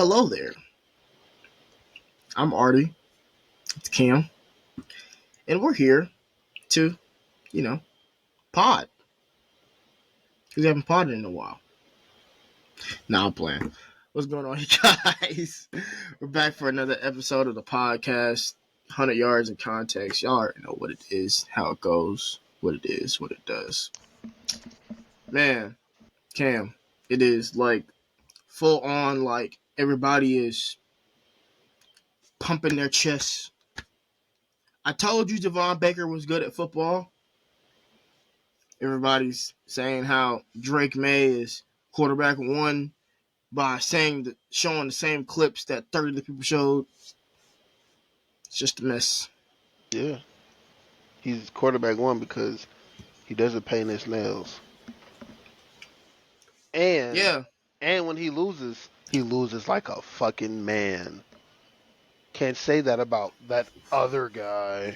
Hello there. I'm Artie. It's Cam. And we're here to, you know, pod. Because we haven't podded in a while. Now I'm playing. What's going on, you guys? We're back for another episode of the podcast. 100 yards in context. Y'all already know what it is, how it goes, what it is, what it does. Man, Cam, it is like full on, like everybody is pumping their chests. I told you Javon Baker was good at football. Everybody's saying how Drake May is quarterback one by showing the same clips that 30 of the people showed. It's just a mess. Yeah, he's quarterback one because he doesn't paint his nails, and Yeah. and when he loses like a fucking man. Can't say that about that other guy.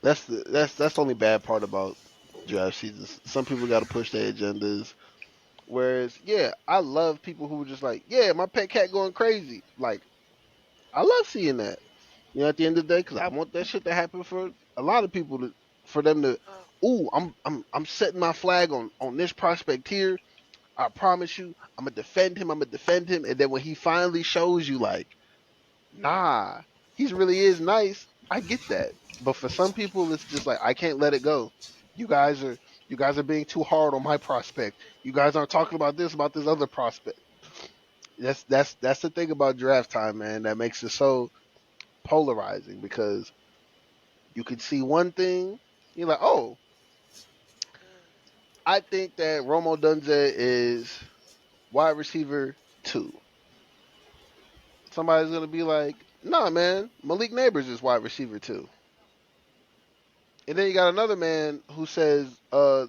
That's the only bad part about draft seasons. Some people got to push their agendas. Whereas, yeah, I love people who are just like, yeah, my pet cat going crazy. Like, I love seeing that. At the end of the day, because I want that shit to happen for a lot of people for them to, ooh, I'm setting my flag on this prospect here. I promise you, I'm gonna defend him. I'm gonna defend him. And then when he finally shows you, like, nah, he really is nice. I get that. But for some people, it's just like I can't let it go. You guys are you guys are being too hard on my prospect. You guys aren't talking about this other prospect. That's the thing about draft time, man. That makes it so polarizing because you can see one thing, you're like, oh, I think that Romo Dunze is wide receiver 2. Somebody's gonna be like, nah, man, Malik Neighbors is wide receiver 2. And then you got another man who says Roma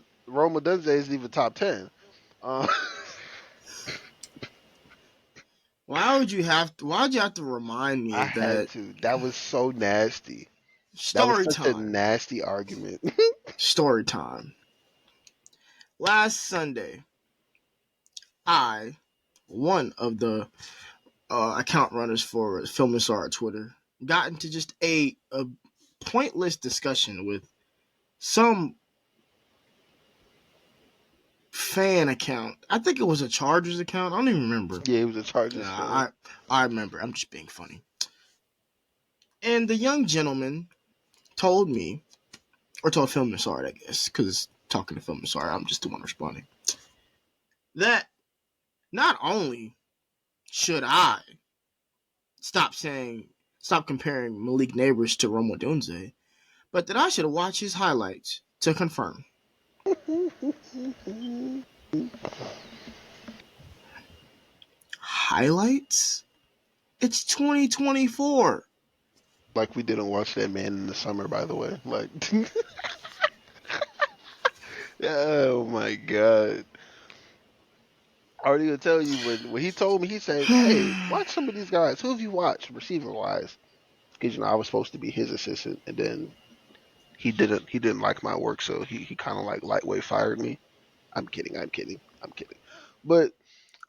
Dunze isn't even top 10. Uh, Why'd you have to remind me I of had that? to. That was so nasty. That was Story such a time. nasty argument. Story time. Last Sunday, I, one of the account runners for Film and Star Twitter, got into just a pointless discussion with some fan account. I think it was a Chargers account. I don't even remember. Yeah, he was a Chargers fan. I remember. I'm just being funny. And the young gentleman told me, or told Film and Star, I guess, because talking to Film and Star, I'm just the one responding, that not only should I stop comparing Malik Neighbors to Romo Dunze, but that I should watch his highlights to confirm. Highlights? It's 2024. Like we didn't watch that man in the summer, by the way. Like, oh my god. I already gonna tell you when he told me, he said, "Hey, watch some of these guys. Who have you watched receiver wise?" Because I was supposed to be his assistant, and then he didn't like my work, so he kind of like lightweight fired me. I'm kidding. I'm kidding. I'm kidding. But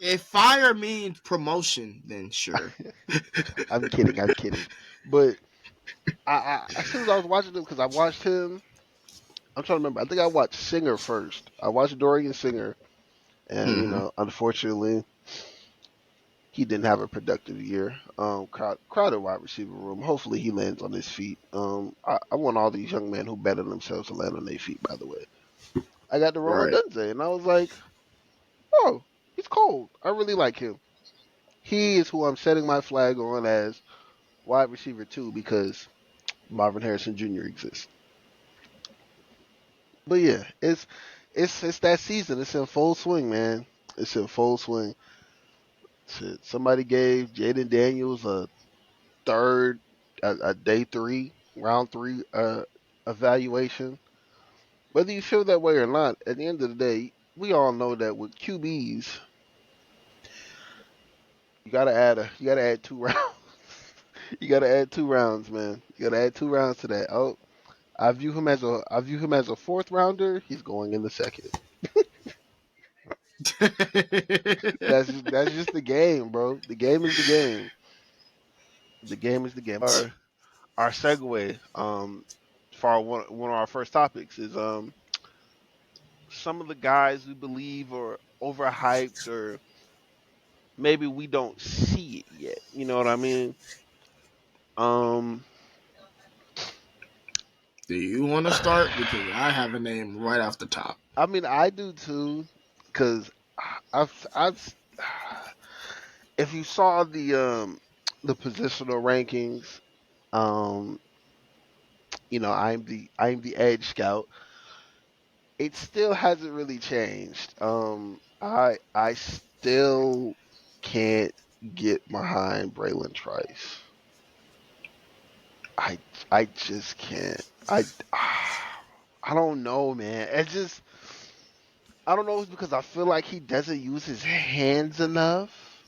If fire means promotion, then sure. I'm kidding. I'm kidding. But as soon as I was watching him, because I watched him, I'm trying to remember. I think I watched Singer first. I watched Dorian Singer, and Mm-hmm. unfortunately, he didn't have a productive year. Crowded wide receiver room. Hopefully, he lands on his feet. I want all these young men who better themselves to land on their feet. By the way, I got the Roma Right. Dunze, and I was like, oh, he's cold. I really like him. He is who I'm setting my flag on as wide receiver 2 because Marvin Harrison Jr. exists. But yeah, it's that season. It's in full swing, man. It's in full swing. Shit, somebody gave Jaden Daniels a day 3, round 3 evaluation. Whether you feel that way or not, at the end of the day, we all know that with QBs, you gotta add 2 rounds. You gotta add 2 rounds, man. You gotta add 2 rounds to that. Oh, I view him as a 4th rounder. He's going in the second. That's just the game, bro. The game is the game. The game is the game. Our segue for one of our first topics is some of the guys we believe are overhyped or maybe we don't see it yet. You know what I mean? Um, Do you want to start? Because I have a name right off the top. I mean, I do too, because I've if you saw the positional rankings, um, I'm the edge scout. It still hasn't really changed. I still can't get behind Braylon Trice. I I just can't. I don't know, man. I don't know if it's because I feel like he doesn't use his hands enough.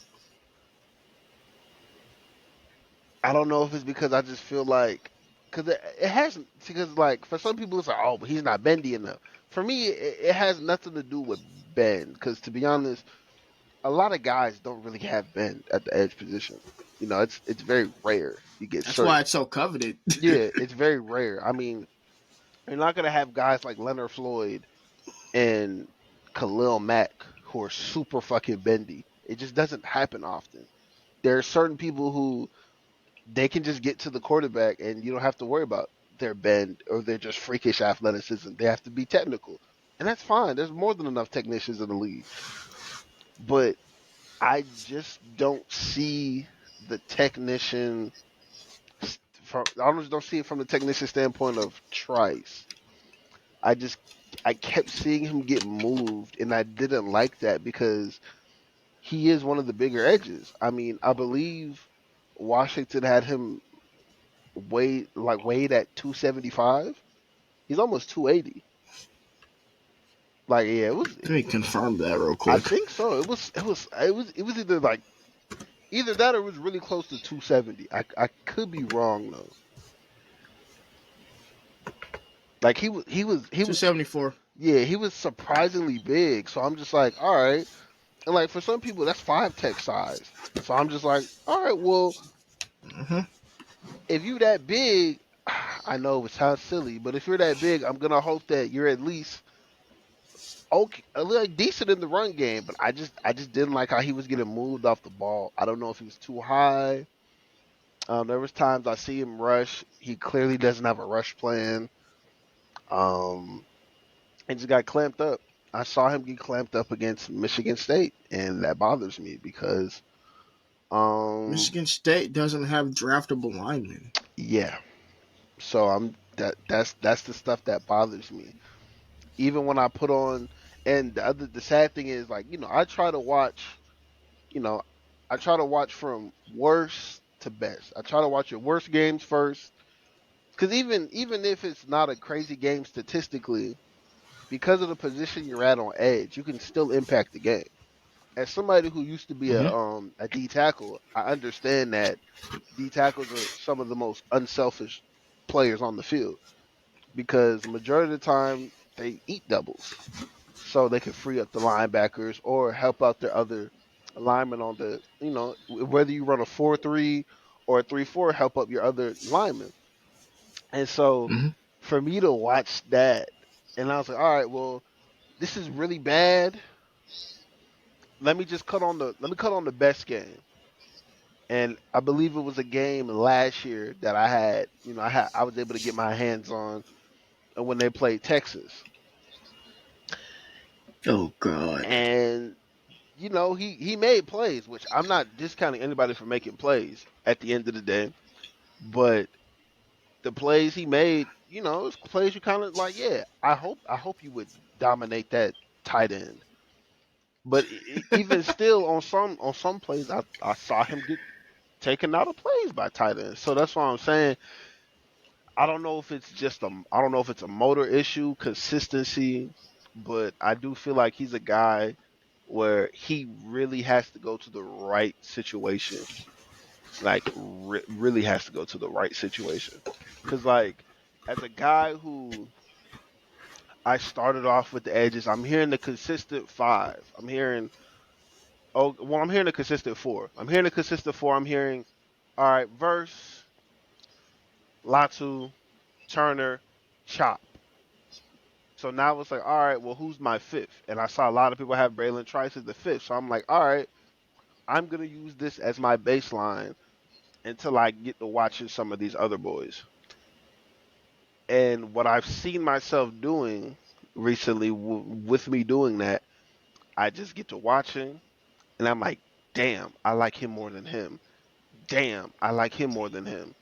I don't know if it's because I just feel like because it hasn't because like for some people it's like oh but he's not bendy enough. For me it has nothing to do with bend because to be honest a lot of guys don't really have bend at the edge position. It's very rare you get That's why certain. it's so coveted. Yeah, it's very rare. I mean, you're not gonna have guys like Leonard Floyd and Khalil Mack who are super fucking bendy. It just doesn't happen often. There are certain people who they can just get to the quarterback and you don't have to worry about their bend or their just freakish athleticism. They have to be technical. And that's fine. There's more than enough technicians in the league. But I just don't see the technician I just don't see it from the technician standpoint of Trice. I just I kept seeing him get moved and I didn't like that because he is one of the bigger edges. I mean, I believe Washington had him weighed at 275. He's almost 280. Like yeah, it was. Let me confirm that real I quick. think so. It was either like either that or it was really close to 270. I could be wrong though. Like he was 274. yeah he was surprisingly big. So I'm just like all right, and like for some people that's 5 tech size. So I'm just like all right, well Mm-hmm. if you that big, I know it sounds silly, but if you're that big, I'm gonna hope that you're at least okay, a little decent in the run game, but I just didn't like how he was getting moved off the ball. I don't know if he was too high. There was times I see him rush. He clearly doesn't have a rush plan. Um, and just got clamped up. I saw him get clamped up against Michigan State, and that bothers me because, um, Michigan State doesn't have draftable linemen. yeah. So that's the stuff that bothers me. Even when I put on, and the sad thing is like I try to watch you know, I try to watch from worst to best. I try to watch your worst games first, because even if it's not a crazy game statistically, because of the position you're at on edge, you can still impact the game. As somebody who used to be Mm-hmm. a D tackle, I understand that D tackles are some of the most unselfish players on the field because majority of the time they eat doubles. So they can free up the linebackers or help out their other linemen on whether you run a 4-3 or a 3-4, help up your other linemen. And so Mm-hmm. for me to watch that, and I was like, all right, well, this is really bad. Let me cut on the best game. And I believe it was a game last year that I was able to get my hands on when they played Texas. Oh God. And he made plays, which I'm not discounting anybody for making plays at the end of the day, but the plays he made, it's plays you kind of like, yeah, I hope you would dominate that tight end. But even still, on some plays, I saw him get taken out of plays by tight ends. So that's why I'm saying I don't know if it's a motor issue, consistency, but I do feel like he's a guy where he really has to go to the right situation. Like really has to go to the right situation. Cuz like as a guy who I started off with the edges. I'm hearing the consistent 5. I'm hearing the consistent 4. I'm hearing, all right, Verse, Latu, Turner, Chop. So now it's like, all right, well, who's my fifth? And I saw a lot of people have Braylon Trice as the fifth. So I'm like, all right, I'm gonna use this as my baseline until I get to watching some of these other boys. And what I've seen myself doing recently with me doing that, I just get to watching, and I'm like, damn, I like him more than him. Damn, I like him more than him.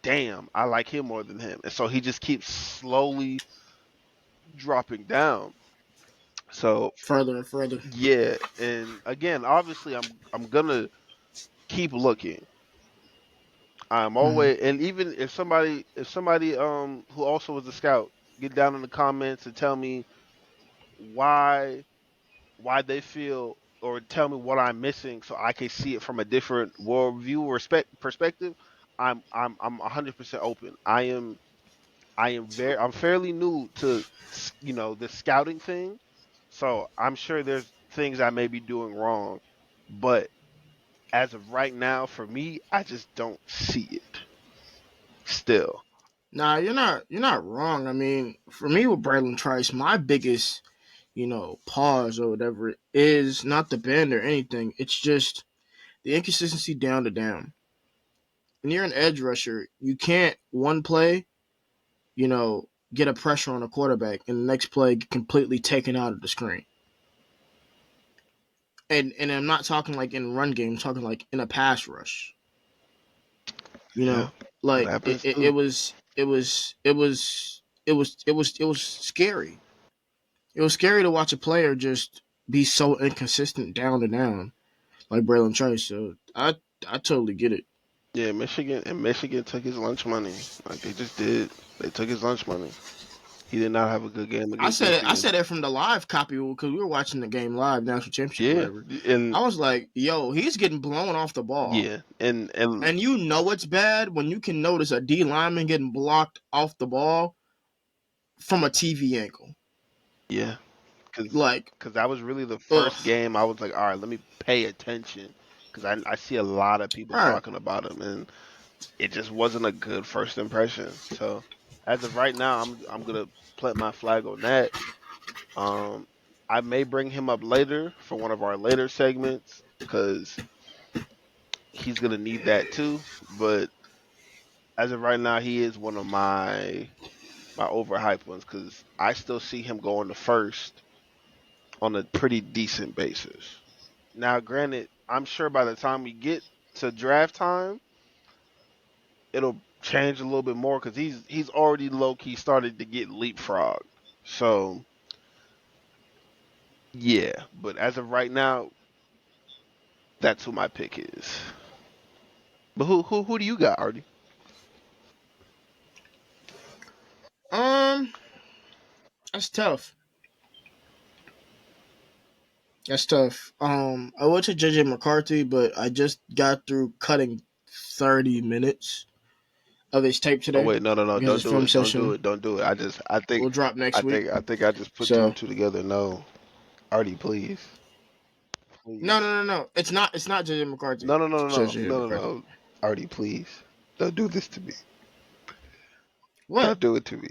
Damn, I like him more than him. And so he just keeps slowly dropping down. So further and further. yeah, and again, obviously, I'm gonna keep looking. I'm Mm-hmm. always, and even if somebody who also was a scout, get down in the comments and tell me why they feel, or tell me what I'm missing so I can see it from a different worldview or perspective. I'm 100% open. I'm fairly new to the scouting thing, so I'm sure there's things I may be doing wrong, but as of right now, for me, I just don't see it still. Nah, you're not wrong. I mean, for me with Braylon Trice, my biggest, pause or whatever is not the bend or anything. It's just the inconsistency down to down. When you're an edge rusher, you can't one play, get a pressure on a quarterback and the next play get completely taken out of the screen. And I'm not talking like in run game, I'm talking like in a pass rush. You Yeah, know, that like it, happens it, it too. was it was it was it was scary. It was scary to watch a player just be so inconsistent down to down like Braylon Trice. So I totally get it. Yeah, Michigan took his lunch money. Like they just did. They took his lunch money. He did not have a good game I against said it. I Michigan. said it from the live copy because we were watching the game live, national championship, or Yeah, whatever. and I was like, "Yo, he's getting blown off the ball," yeah, and and you know it's bad when you can notice a D lineman getting blocked off the ball from a TV angle. yeah, because Like, that was really the ugh, first game I was like, all right, let me pay attention because I see a lot of people right. talking about him, and it just wasn't a good first impression. So as of right now, I'm gonna plant my flag on that. Um, I may bring him up later for one of our later segments because he's gonna need that too. But as of right now, he is one of my overhyped ones because I still see him going to first on a pretty decent basis. Now, granted, I'm sure by the time we get to draft time, it'll change a little bit more because he's already low key started to get leapfrog. So yeah, but as of right now, that's who my pick is. But who do you got, Artie? Um, that's tough. That's tough. I went to JJ McCarthy, but I just got through cutting 30 minutes of his tape Oh today wait, no, because don't his do film it, don't do session it, don't do it. will drop next week. I just put two So and two together. No, Artie, please, no, please. no, no, no. It's not JJ McCarthy. No, no, no, It's no, no, JJ no, no, McCarthy. no. Artie, please. Don't do this to me. What? Don't do it to me.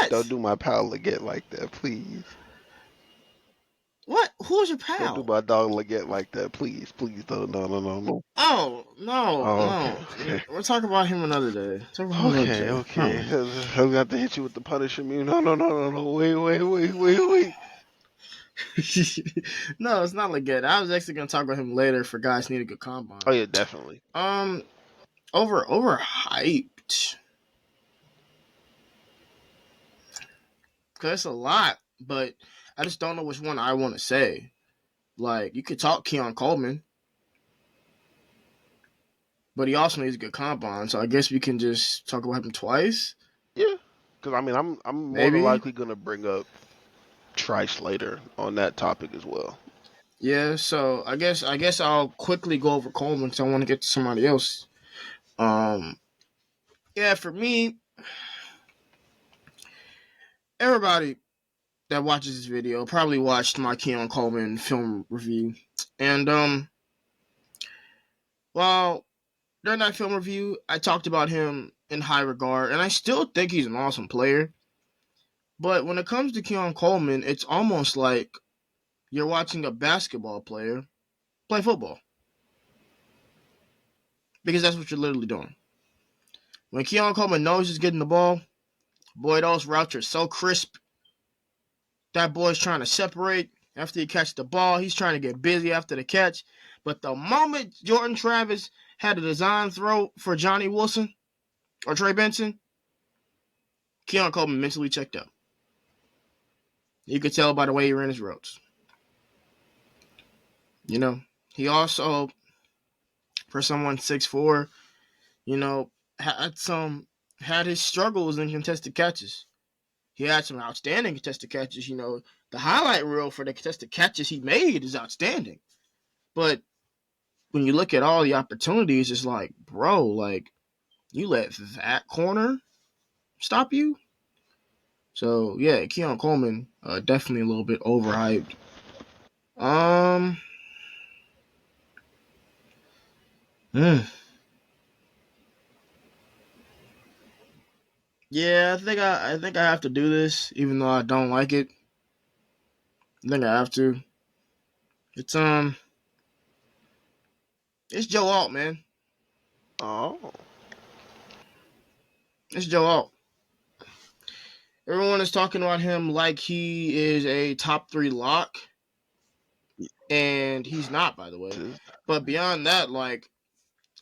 Don't What? do my pal Leggett like that, please. What? Who's your Don't do pal? my dog Leggett like that, please. Please, no, no, no, no, no. Oh no, Oh, okay, no. okay. We'll talk about him another day. Talk about him another Okay, day. okay. No. I'm gonna have to hit you with the Punisher mute. No, no, no, no, no. Wait. No, it's not like that. I was actually gonna talk about him later for guys need a good Oh combine. yeah, definitely. Um, overhyped. Cause it's a lot, but I just don't know which one I want to say. Like you could talk Keon Coleman, but he also needs a good combine. So I guess we can just talk about him twice, Yeah, because I mean, I'm more than maybe. likely gonna bring up Trice later on that topic as well. Yeah. So I guess I'll quickly go over Coleman because I want to get to somebody else. Um. Yeah. For me, everybody that watches this video probably watched my Keon Coleman film review. And well, during that film review, I talked about him in high regard, and I still think he's an awesome player. But when it comes to Keon Coleman, it's almost like you're watching a basketball player play football. Because that's what you're literally doing. When Keon Coleman knows he's getting the ball, boy, those routes are so crisp. That boy's trying to separate after he catches the ball. He's trying to get busy after the catch. But the moment Jordan Travis had a design throw for Johnny Wilson or Trey Benson, Keon Coleman mentally checked out. You could tell by the way he ran his routes. You know, he also, for someone 6'4", you know, had his struggles in contested catches. He had some outstanding contested catches. You know, the highlight reel for the contested catches he made is outstanding. But when you look at all the opportunities, it's like, bro, like, you let that corner stop you? So, yeah, Keon Coleman, definitely a little bit overhyped. Um, hmm. Yeah, I think I have to do this, even though I don't like it. I think I have to. It's it's Joe Alt, man. Oh, It's Joe Alt. Everyone is talking about him like he is a top 3 lock, and he's not, by the way. But beyond that, like,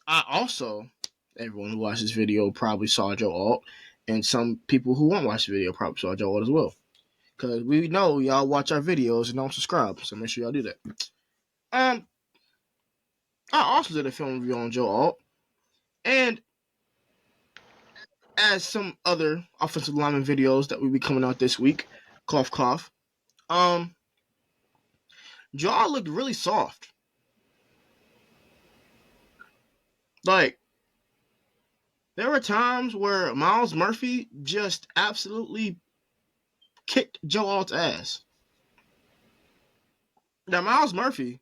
I also, everyone who watched this video probably saw Joe Alt, and some people who won't watch the video probably saw Joe Alt as well. Because we know y'all watch our videos and don't subscribe, so make sure y'all do that. I also did a film review on Joe Alt, and as some other offensive lineman videos that will be coming out this week, cough cough, Joe Alt looked really soft. Like, there were times where Myles Murphy just absolutely kicked Joe Alt's ass. Now, Myles Murphy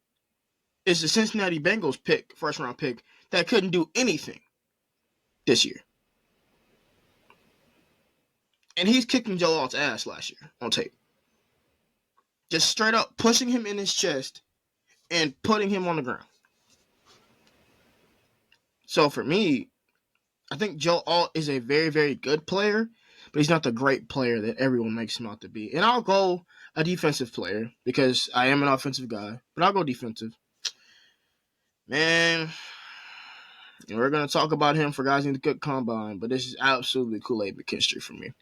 is the Cincinnati Bengals pick, first round pick, that couldn't do anything this year. And he's kicking Joe Alt's ass last year on tape. Just straight up pushing him in his chest and putting him on the ground. So for me, I think Joe Alt is a very, very good player, but he's not the great player that everyone makes him out to be. And I'll go a defensive player because I am an offensive guy, but I'll go defensive. Man, we're going to talk about him for guys in the good combine, but this is absolutely Kool-Aid McKinstry for me.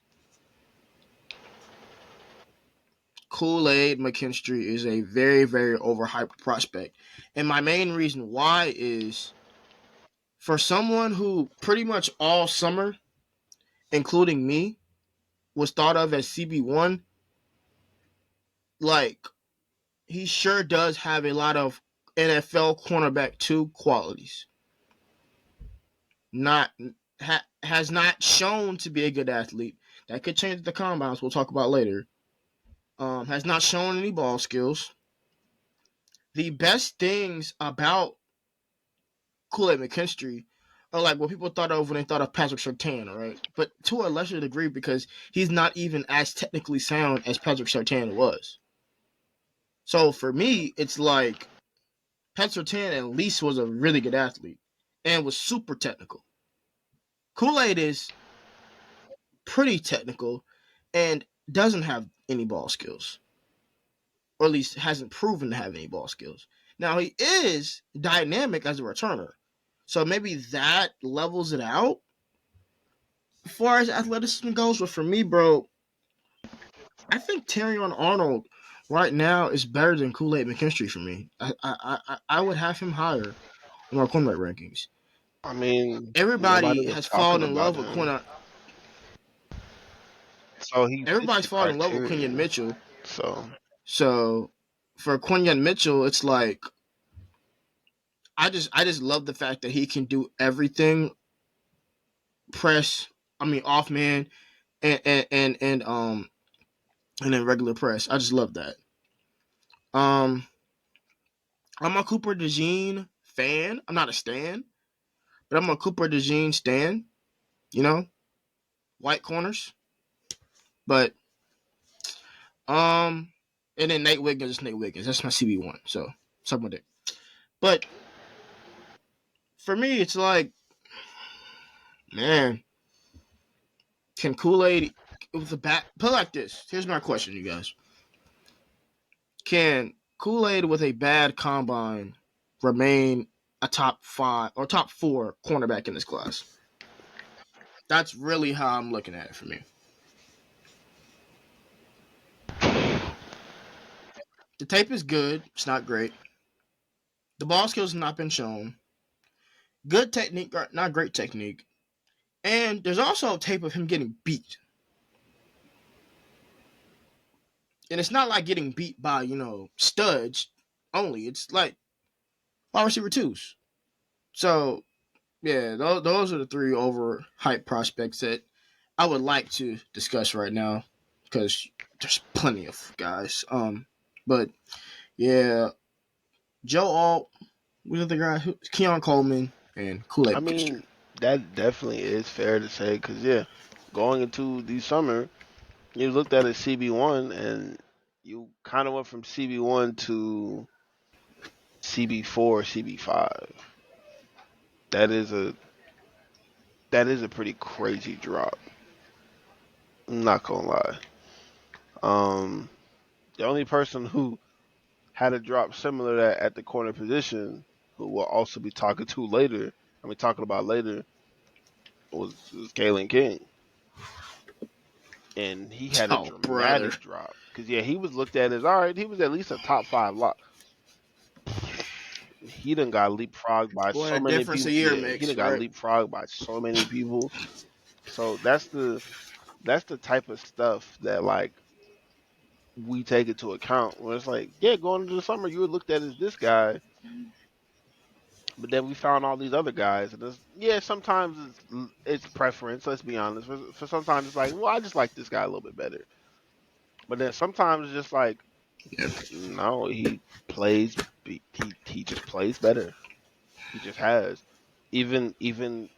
Kool-Aid McKinstry is a very, very overhyped prospect. And my main reason why is for someone who pretty much all summer, including me, was thought of as CB1, like, he sure does have a lot of NFL cornerback 2 qualities. Has not shown to be a good athlete. That could change the combines, we'll talk about later. Has not shown any ball skills. The best things about Kool-Aid McKinstry are like what people thought of when they thought of Patrick Surtain, right? But to a lesser degree because he's not even as technically sound as Patrick Surtain was. So for me, it's like Patrick Surtain at least was a really good athlete and was super technical. Kool-Aid is pretty technical and doesn't have any ball skills. Or at least hasn't proven to have any ball skills. Now, he is dynamic as a returner. So maybe that levels it out as far as athleticism goes. But for me, bro, I think Terrion Arnold right now is better than Kool-Aid McKinstry for me. I would have him higher in our cornerback rankings. I mean, nobody Everybody was has talking fallen in about love with him, Quinn. so he fits Everybody's the fallen in love with Quinyon criteria. Mitchell. So So for Quinyon Mitchell, it's like I just love the fact that he can do everything. Press, off man, and and then regular press. I just love that. Um, I'm a Cooper DeJean fan. I'm not a stan, but I'm a Cooper DeJean stan. You know, white corners. But and then Nate Wiggins is Nate Wiggins. That's my CB1. So something with it. But for me, it's like, man, can Kool-Aid with the bat put it like this? Here's my question, you guys. Can Kool-Aid with a bad combine remain a top 5 or top 4 cornerback in this class? That's really how I'm looking at it for me. The tape is good. It's not great. The ball skills have not been shown. Good technique, not great technique. And there's also a tape of him getting beat. And it's not like getting beat by, studs only. It's like wide receiver twos. So, yeah, those are the 3 overhyped prospects that I would like to discuss right now because there's plenty of guys. But yeah, Joe Alt, we the guy, Keon Coleman, and I Kool-Aid Mixture. mean, that definitely is fair to say because yeah, going into the summer, you looked at a CB1 and you kind of went from CB1 to CB4, CB5. That is a that is a pretty crazy drop. I'm not gonna lie. Um, the only person who had a drop similar to that at the corner position, who we'll also be talking to later, talking about later, was Kalen King. And he had a Oh, brother. dramatic drop. Because, yeah, he was looked at as, all right, he was at least a top 5 lock. He done got leapfrogged by What so a many difference a people. year Yeah, he makes, done got right? leapfrogged by so many people. So that's the type of stuff that, like, we take into account. Where it's like, yeah, going into the summer, you were looked at as this guy. But then we found all these other guys, and yeah, sometimes it's preference. Let's be honest. For sometimes it's like, well, I just like this guy a little bit better. But then sometimes it's just like, Yeah. no, he just plays better. He just has. Even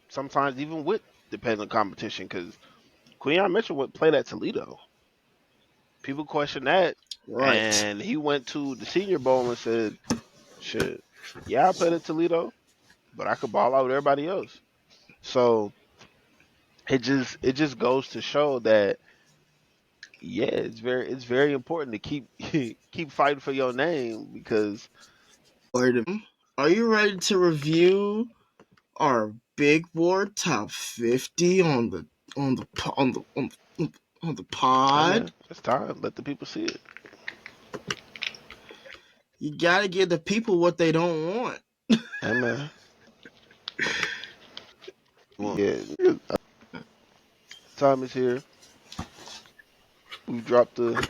sometimes even with depending on competition, because Quinyon Mitchell would play at Toledo. People question that, Right. and he went to the Senior Bowl and said, "Shit, yeah, I played at Toledo, but I could ball out with everybody else." So it just goes to show that yeah, it's very important to keep keep fighting for your name because Are you ready to review our big board top 50 on the on the on the, on the I pod? mean it's time. Let the people see it. You gotta give the people what they don't want. I mean, yeah, time is here. We've dropped the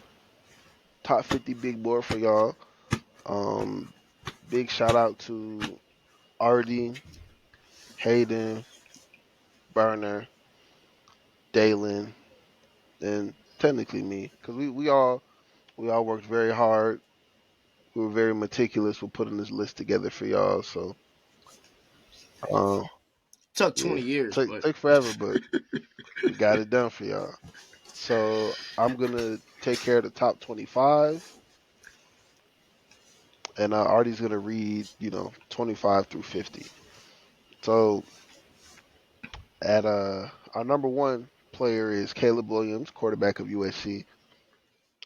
top 50 big board for y'all. Um, big shout out to Artie, Hayden, Burner, Dalen, and technically me, because we all worked very hard. We were very meticulous with putting this list together for y'all. So, um, Took yeah, 20 years, take but take forever, but we got it done for y'all. So I'm gonna take care of the top 25, and Artie's gonna read, 25 through 50. So at our number one player is Caleb Williams, quarterback of USC.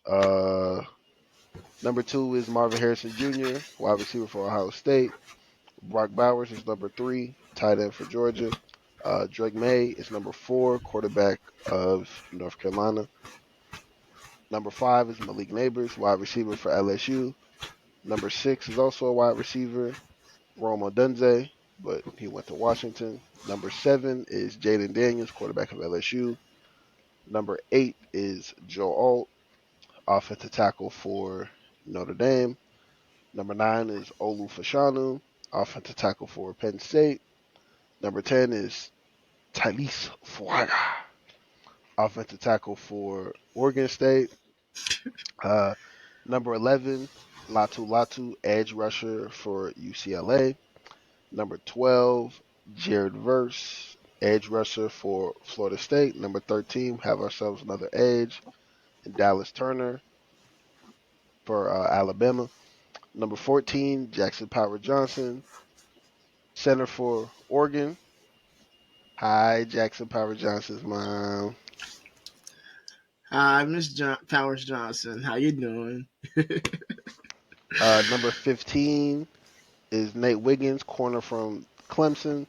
Uh, number two is Marvin Harrison Jr., wide receiver for Ohio State. Brock Bowers is number three, tight end for Georgia. Drake May is number four, quarterback of North Carolina. Number five is Malik Neighbors, wide receiver for LSU. Number six is also a wide receiver, Rome Odunze, but he went to Washington. Number seven is Jaden Daniels, quarterback of LSU. Number eight is Joe Alt, offensive tackle for Notre Dame. Number nine is Olu Fashanu, offensive tackle for Penn State. Number 10 is Thalys Fuaga, offensive tackle for Oregon State. Number 11, Latu Latu, edge rusher for UCLA. Number 12, Jared Verse, edge rusher for Florida State. Number 13, have ourselves another edge, Dallas Turner for Alabama. Number 14, Jackson Power Johnson, center for Oregon. Hi, Jackson Power Johnson's mom. Hi, Miss Powers Johnson. How you doing? Number 15 is Nate Wiggins, corner from Clemson.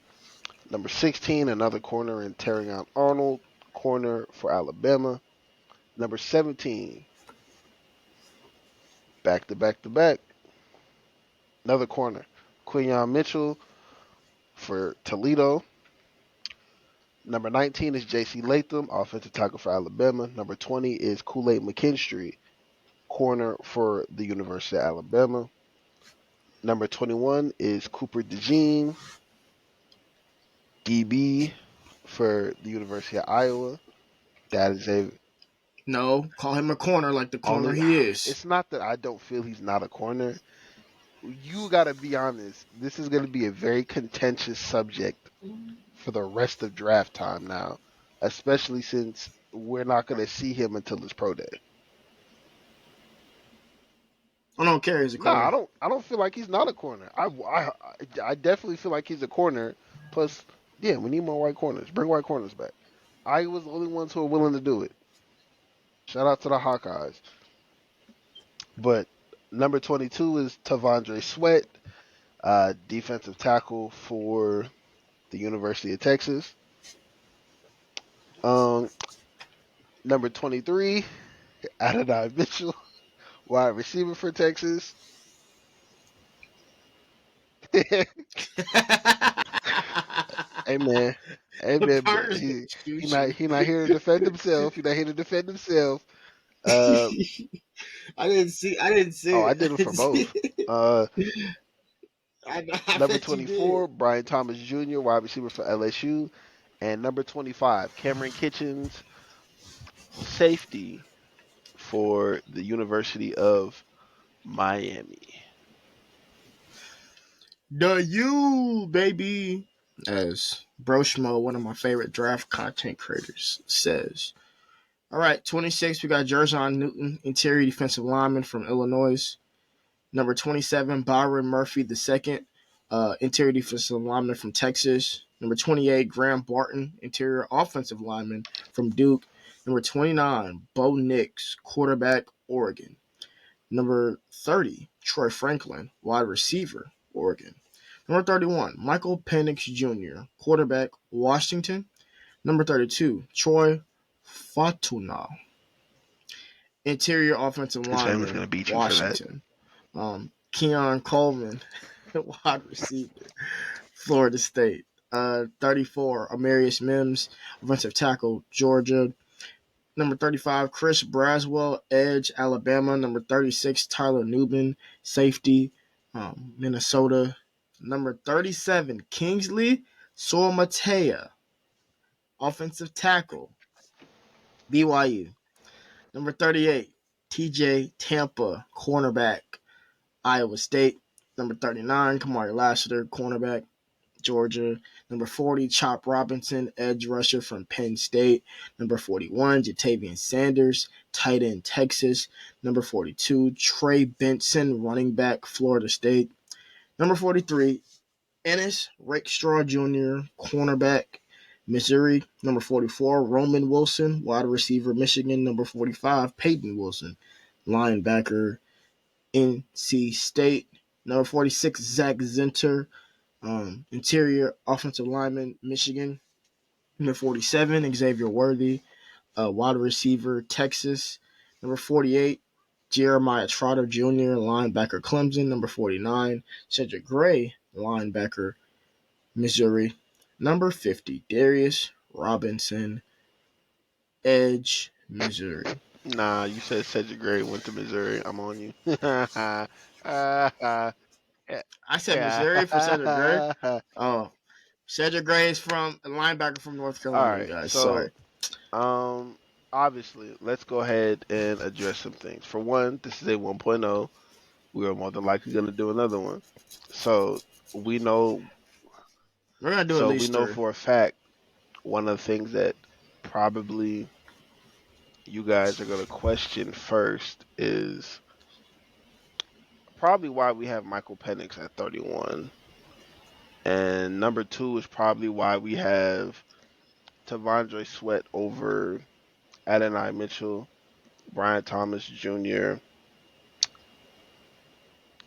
Number 16, another corner in Terrion Arnold, corner for Alabama. Number 17, back to back to back, another corner, Quinyon Mitchell for Toledo. Number 19 is J.C. Latham, offensive tackle for Alabama. Number 20 is Kool-Aid McKinstry, corner for the University of Alabama. Number 21 is Cooper DeJean, DB for the University of Iowa. That is a No, call him a corner like the corner only. he is. It's not that I don't feel he's not a corner. You got to be honest. This is going to be a very contentious subject for the rest of draft time now, especially since we're not going to see him until his pro day. I don't care. He's a No, corner. I don't feel like he's not a corner. I definitely feel like he's a corner. Plus, yeah, we need more white corners. Bring white corners back. I was the only ones who are willing to do it. Shout out to the Hawkeyes. But number 22 is Tavondre Sweat, defensive tackle for the University of Texas. Um, Number 23, Adonai Mitchell, wide receiver for Texas. Hey man, hey The man, but partner's gonna shoot you. he not here to defend himself. He not here to defend himself. Uh, I didn't see oh, I it. I did it didn't for see both. it. Uh, I Number bet you did. 24, Brian Thomas Jr., wide receiver for LSU, and number 25, Cameron Kitchens, safety for the University of Miami. The U, baby. As Broshmo, one of my favorite draft content creators, says. All right, 26, we got Jerjon Newton, interior defensive lineman from Illinois. Number 27, Byron Murphy II, interior defensive lineman from Texas. Number 28, Graham Barton, interior offensive lineman from Duke. Number 29, Bo Nix, quarterback, Oregon. Number 30, Troy Franklin, wide receiver, Oregon. Number 31, Michael Penix Jr., quarterback, Washington. Number 32, Troy Fatuna, interior offensive His family's lineman, gonna beat you for that. Washington. Keon Coleman, wide receiver, Florida State. 34, Amarius Mims, offensive tackle, Georgia. Number 35, Chris Braswell, edge, Alabama. Number 36, Tyler Nubin, safety, Minnesota. Number 37, Kingsley Sormatea, offensive tackle, BYU. Number 38, TJ Tampa, cornerback, Iowa State. Number 39, Kamari Lassiter, cornerback, Georgia. Number 40, Chop Robinson, edge rusher from Penn State. Number 41, Jatavian Sanders, tight end, Texas. Number 42, Trey Benson, running back, Florida State. Number 43, Ennis Rakestraw Jr., cornerback, Missouri. Number 44, Roman Wilson, wide receiver, Michigan. Number 45, Peyton Wilson, linebacker, NC State. Number 46, Zach Zinter, interior offensive lineman, Michigan. Number 47, Xavier Worthy, wide receiver, Texas. Number 48, Jeremiah Trotter Jr., linebacker, Clemson. Number 49, Cedric Gray, linebacker, Missouri. Number 50, Darius Robinson, edge, Missouri. Nah, you said Cedric Gray went to Missouri. I'm on you. I said Missouri for Cedric Gray. Oh, Cedric Gray is from a linebacker from North All Carolina, you right, guys. so Sorry. obviously, let's go ahead and address some things. For one, this is a 1.0. We are more than likely going to do another one. So we know, We're gonna do at so we least know three. for a fact one of the things that probably you guys are going to question first is probably why we have Michael Penix at 31. And number two is probably why we have Tavondre Sweat over Adonai Mitchell, Brian Thomas Jr.,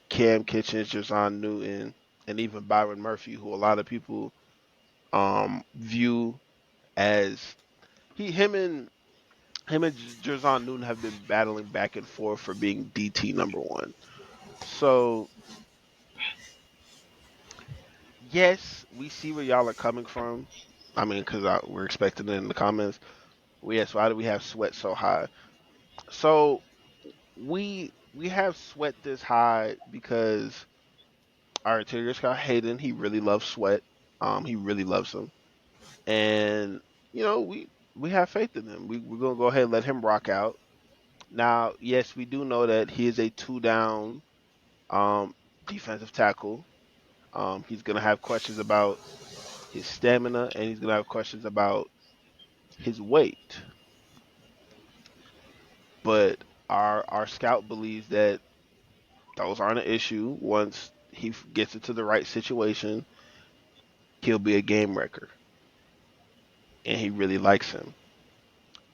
Cam Kitchens, Jason Newton, and even Byron Murphy, who a lot of people view as he him and Jason Newton have been battling back and forth for being DT number one. So yes, we see where y'all are coming from. I mean, because we're expecting it in the comments. Well, yes, why do we have Sweat so high? So we have Sweat this high because our interior Scott Hayden, he really loves Sweat. He really loves him, and we have faith in him. We're gonna go ahead and let him rock out. Now, yes, we do know that he is a two down um, defensive tackle. He's gonna have questions about his stamina, and he's gonna have questions about his weight. But our scout believes that those aren't an issue. Once he gets into the right situation, he'll be a game wrecker, and he really likes him.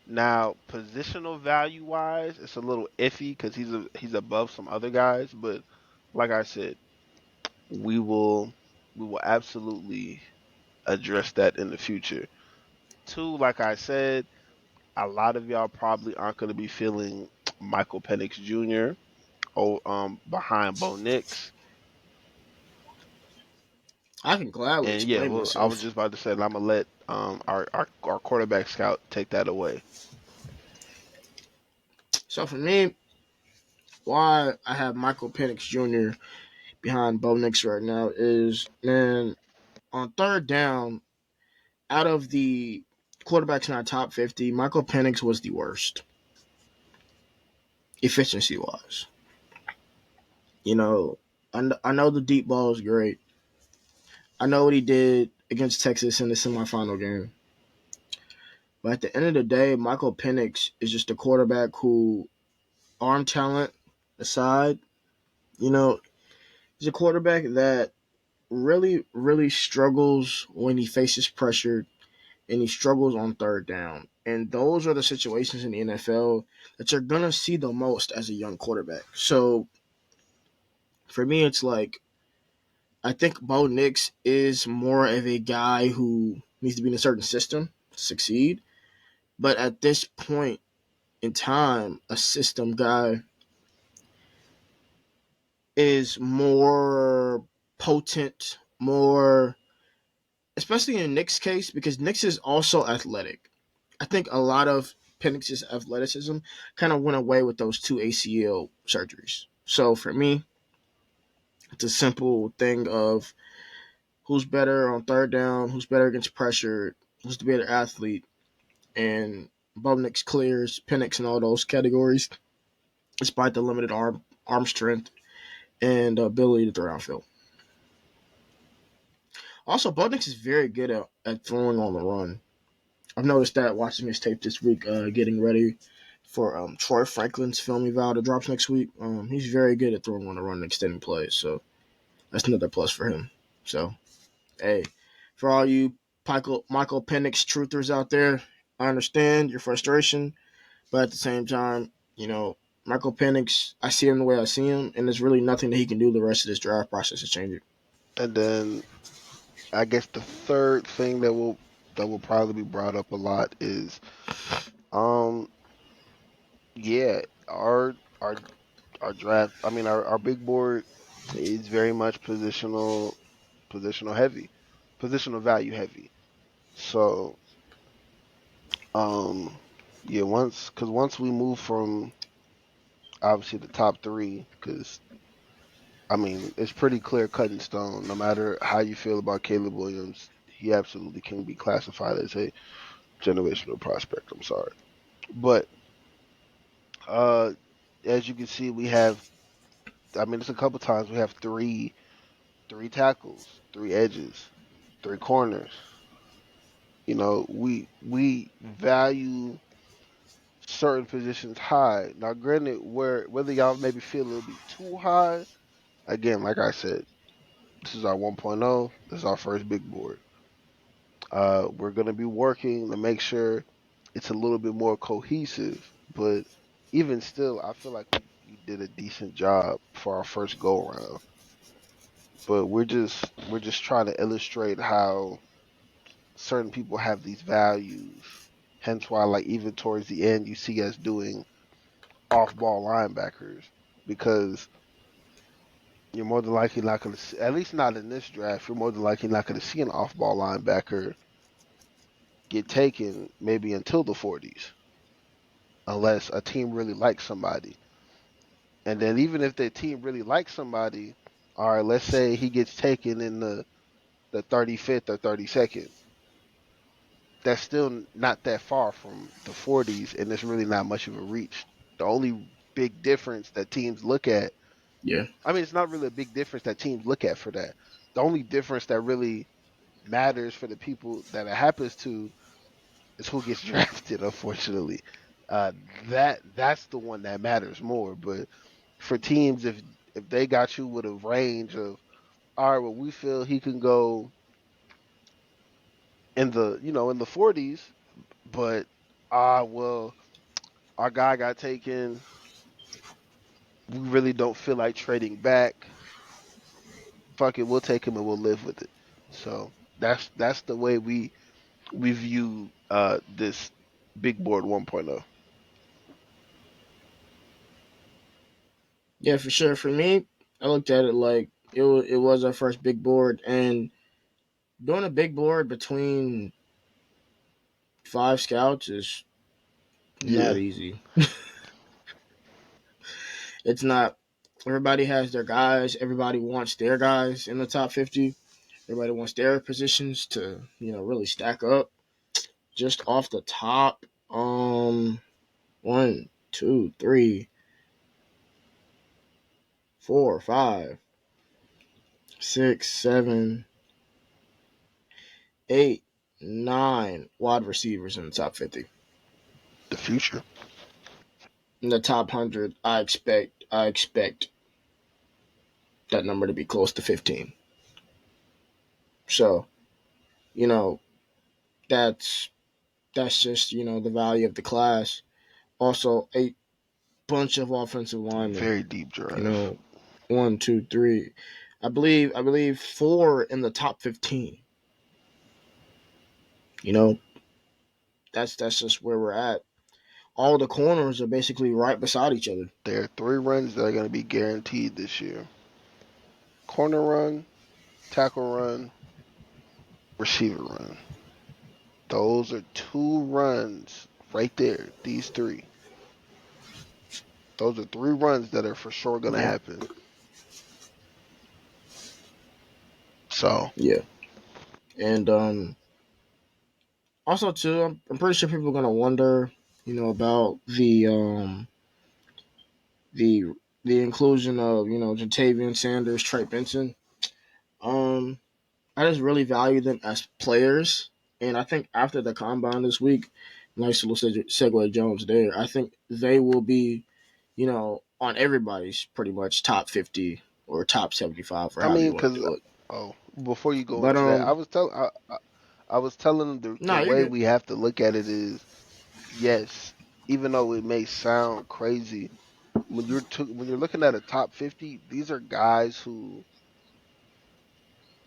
Now, positional value wise, it's a little iffy because he's above some other guys. But like I said, we will we will absolutely address that in the future. Two, like I said, a lot of y'all probably aren't going to be feeling Michael Penix Jr. Behind Bo Nix. I can gladly And yeah, explain well, I was myself. just about to say, I'm gonna let our quarterback scout take that away. So for me, why I have Michael Penix Jr. behind Bo Nix right now is, man, on third down, out of the quarterbacks in our top 50, Michael Penix was the worst efficiency wise. You know, I know the deep ball is great. I know what he did against Texas in the semifinal game. But at the end of the day, Michael Penix is just a quarterback who, arm talent aside, you know, he's a quarterback that really, really struggles when he faces pressure and he struggles on third down. And those are the situations in the NFL that you're going to see the most as a young quarterback. So for me, it's like, I think Bo Nix is more of a guy who needs to be in a certain system to succeed. But at this point in time, a system guy is more potent, more, especially in Nick's case, because Nick's is also athletic. I think a lot of Penix's athleticism kind of went away with those two ACL surgeries. So for me, it's a simple thing of who's better on third down, who's better against pressure, who's the better athlete, and Bo Nix clears Penix in all those categories, despite the limited arm strength and ability to throw downfield. Also, Bo Nix is very good at throwing on the run. I've noticed that watching his tape this week, getting ready for Troy Franklin's film eval that drops next week. He's very good at throwing on the run and extending plays, so that's another plus for him. So, hey, for all you Michael Penix truthers out there, I understand your frustration, but at the same time, Michael Penix, I see him the way I see him, and there's really nothing that he can do the rest of this draft process to change it. And then I guess the third thing that will probably be brought up a lot is um yeah, our draft, I mean our big board is very much positional heavy, positional value heavy. So um yeah, once we move from obviously the top three, because I mean it's pretty clear cut in stone. No matter how you feel about Caleb Williams, he absolutely can be classified as a generational prospect. I'm sorry. But as you can see, we have. I mean, it's a couple times we have three tackles, three edges, three corners. We value certain positions high. Now, granted, whether y'all maybe feel a little bit too high, again, like I said, this is our 1.0. This is our first big board. We're gonna be working to make sure it's a little bit more cohesive. But even still, I feel like we did a decent job for our first go around. But we're just trying to illustrate how certain people have these values. Hence why, like, even towards the end, you see us doing off-ball linebackers because you're more than likely not going to see, at least not in this draft, you're more than likely not going to see an off-ball linebacker get taken maybe until the 40s, unless a team really likes somebody. And then even if the team really likes somebody, all right, let's say he gets taken in the 35th or 32nd. That's still not that far from the 40s, and it's really not much of a reach. The only big difference that teams look at, Yeah. I mean, it's not really a big difference that teams look at for that. The only difference that really matters for the people that it happens to is who gets drafted. Unfortunately, uh, that's the one that matters more. But for teams, if they got you with a range of, all right, well, we feel he can go in the 40s, but well, our guy got taken. We really don't feel like trading back. Fuck it, we'll take him and we'll live with it. So that's the way we view this big board 1.0. Yeah, for sure. For me, I looked at it like it was our first big board, and doing a big board between 5 scouts is not Yeah, easy. It's not. Everybody has their guys. Everybody wants their guys in the top 50. Everybody wants their positions to, really stack up. Just off the top, one, two, three, 4, 5, 6, 7, 8, 9 wide receivers in the top 50. the future. In the top 100, I expect that number to be close to 15. So, you know, that's that's just, the value of the class. Also, a bunch of offensive linemen. Very deep You draft. know, one, two, three. I believe four in the top 15. You know, that's just where we're at. All the corners are basically right beside each other. There are three runs that are going to be guaranteed this year: corner run, tackle run, receiver run. Those are two runs right there. These three. Those are three runs that are for sure going to Yeah, happen. So yeah. And also too, I'm pretty sure people are gonna wonder, about the the inclusion of Jatavian Sanders, Trey Benson. Um, I just really value them as players, and I think after the combine this week, nice little segue Jones there. I think they will be, on everybody's pretty much top 50 or top 75 or I however mean, you want to because do it. before you go But into that, I was telling them the no, you're way good. we have to look at it is, yes, even though it may sound crazy, when you're looking at a top 50, these are guys who,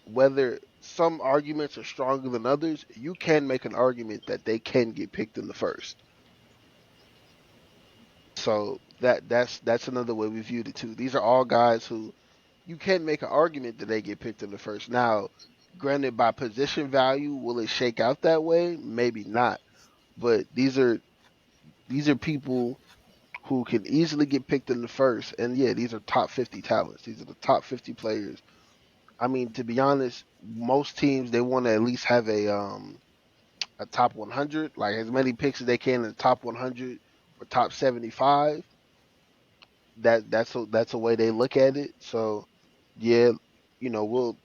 whether some arguments are stronger than others, you can make an argument that they can get picked in the first. So that's another way we viewed it too. These are all guys who you can make an argument that they get picked in the first. Now, granted, by position value, will it shake out that way? Maybe not. But these are people who can easily get picked in the first. And yeah, these are top 50 talents. These are the top 50 players. I mean, to be honest, most teams they want to at least have a top 100, like as many picks as they can in the top 100 or top 75. That's a way they look at it. So yeah, we'll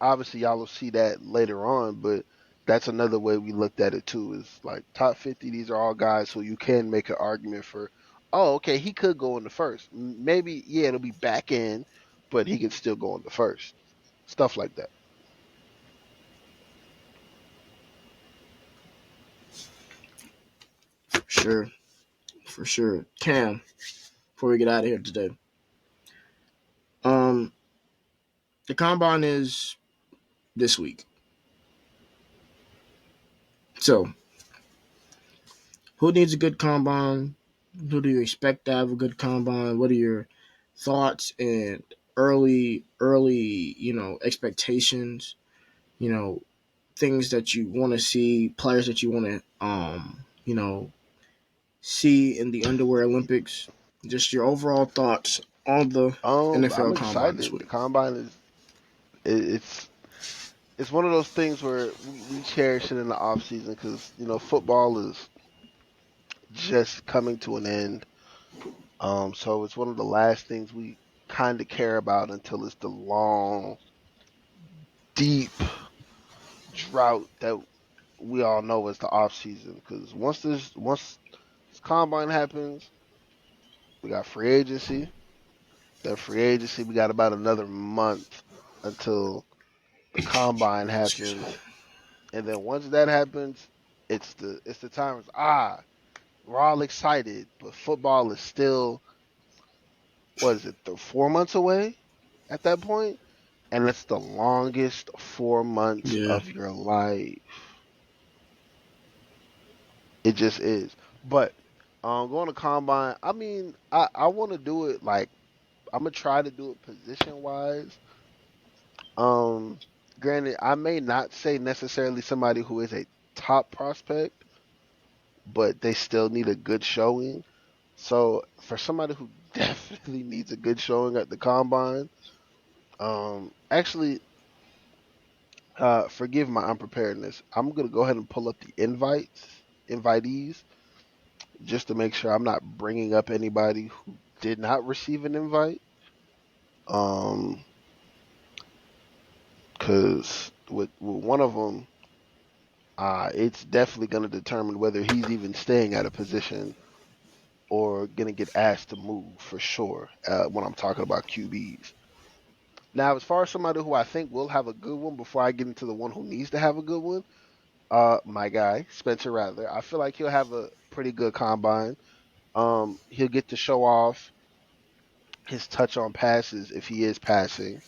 obviously y'all will see that later on, but that's another way we looked at it too. Is like top 50. These are all guys who you can make an argument for. Oh, okay, he could go in the first. Maybe yeah, it'll be back end, but he could still go in the first. Stuff like that. For sure. For sure. Cam, before we get out of here today. Um, the combine is this week. So, who needs a good combine? Who do you expect to have a good combine? What are your thoughts and early, expectations? You know, things that you want to see, players that you want to, see in the underwear Olympics. Just your overall thoughts on the I'm NFL combine this excited. The week. combine is it's one of those things where we cherish it in the off season because football is just coming to an end. So it's one of the last things we kind of care about until it's the long, deep drought that we all know is the off season. Because once this combine happens, we got free agency. That free agency, we got about another month until the combine Excuse me. happens, and then once that happens, it's the time. We're all excited, but football is still, what is it, 4 months away at that point, and it's the longest 4 months Yeah. of your life. It just is. But going to combine, I mean, I want to do it like I'm gonna try to do it position wise. Um, Granted, I may not say necessarily somebody who is a top prospect, but they still need a good showing. So for somebody who definitely needs a good showing at the combine, actually, forgive my unpreparedness. I'm gonna go ahead and pull up the invitees, just to make sure I'm not bringing up anybody who did not receive an invite. Um, because with one of them, it's definitely gonna determine whether he's even staying at a position or gonna get asked to move for sure. When I'm talking about QBs. Now, as far as somebody who I think will have a good one, before I get into the one who needs to have a good one, my guy Spencer Rattler. I feel like he'll have a pretty good combine. He'll get to show off his touch on passes if he is passing,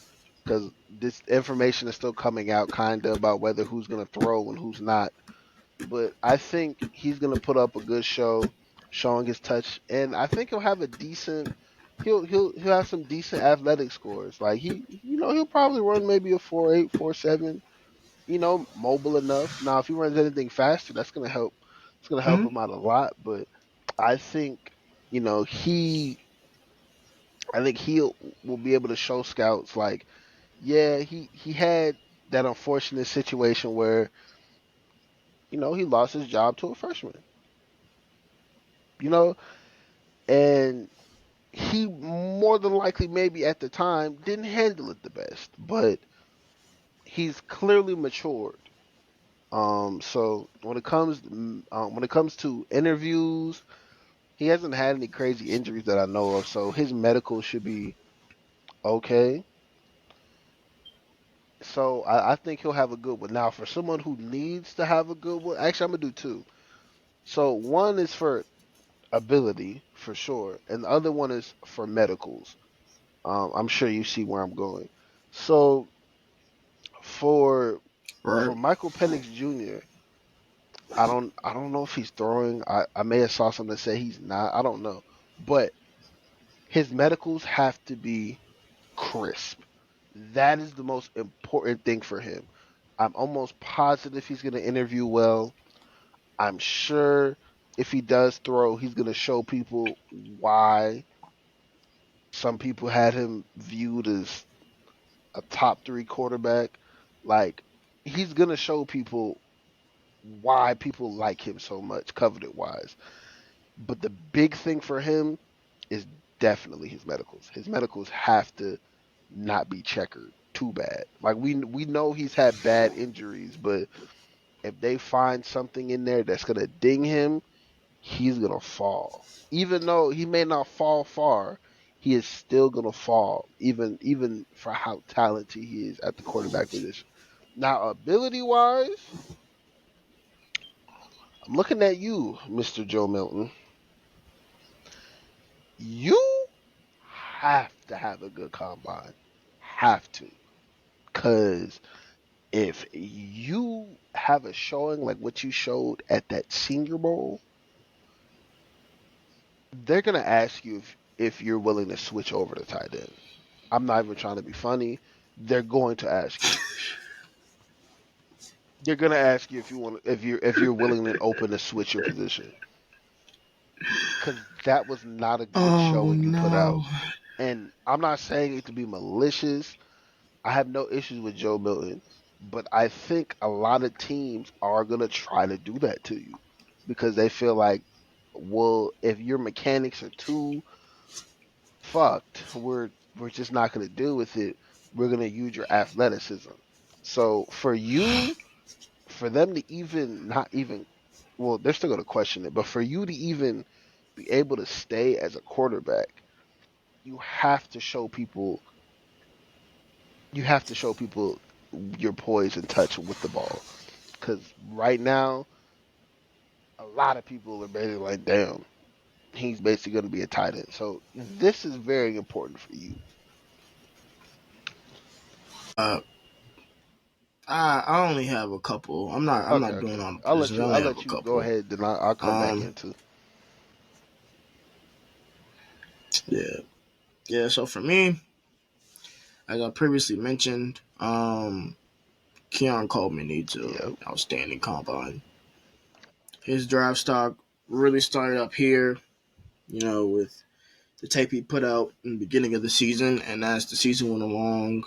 because this information is still coming out kind of about whether who's gonna throw and who's not. But I think he's gonna put up a good show, showing his touch, and I think he'll have a decent. He'll have some decent athletic scores. Like he'll probably run maybe a 4.8, 4.7. Mobile enough. Now, if he runs anything faster, that's gonna help. It's gonna help Mm-hmm. him out a lot. But I think you know he. I think will be able to show scouts like, yeah, he had that unfortunate situation where he lost his job to a freshman. You know, and he more than likely maybe at the time didn't handle it the best, but he's clearly matured. So when it comes to interviews, he hasn't had any crazy injuries that I know of, so his medical should be okay. So I think he'll have a good one. Now, for someone who needs to have a good one, actually, I'm gonna do two. So one is for ability for sure, and the other one is for medicals. I'm sure you see where I'm going. So for Right. Michael Penix Jr., I don't know if he's throwing. I may have saw something that say he's not. I don't know, but his medicals have to be crisp. That is the most important thing for him. I'm almost positive he's going to interview well. I'm sure if he does throw, he's going to show people why some people had him viewed as a top 3 quarterback. Like, he's going to show people why people like him so much, coveted wise. But the big thing for him is definitely his medicals. His medicals have to not be checkered too bad. Like we know he's had bad injuries, but if they find something in there that's gonna ding him, he's gonna fall. Even though he may not fall far, he is still gonna fall, even for how talented he is at the quarterback position. Now, ability wise, I'm looking at you, Mr. Joe Milton. You have to have a good combine. Have to. Cause if you have a showing like what you showed at that Senior Bowl, they're gonna ask you if you're willing to switch over to tight end. I'm not even trying to be funny. They're going to ask you. They're gonna ask you if you're willing and open to switch your position. Cause that was not a good Oh showing you put out. no. And I'm not saying it to be malicious. I have no issues with Joe Milton, but I think a lot of teams are gonna try to do that to you because they feel like, well, if your mechanics are too fucked, we're just not gonna deal with it. We're gonna use your athleticism. So for them to even not even, well, they're still gonna question it, but for you to even be able to stay as a quarterback, you have to show people you have to show people your poise and touch with the ball. Because right now, a lot of people are basically like, damn, he's basically going to be a tight end. So this is very important for you. Uh, I only have a couple. I'm Okay, not okay. doing all the I'll let positions. I you. only I'll have a let you go couple. ahead. Then I'll come back Um, into. yeah, yeah. So for me, as I previously mentioned, Keon Coleman needs a Yep. outstanding combine. His draft stock really started up here, with the tape he put out in the beginning of the season, and as the season went along,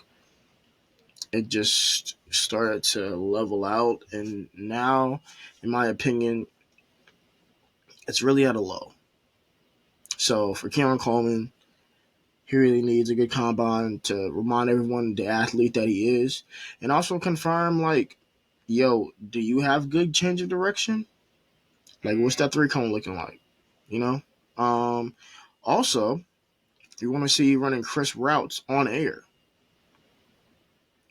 it just started to level out, and now, in my opinion, it's really at a low. So for Keon Coleman, he really needs a good combine to remind everyone the athlete that he is, and also confirm like, yo, do you have good change of direction? Like, what's that three cone looking like? You know. Um, Also, you want to see you running crisp routes on air.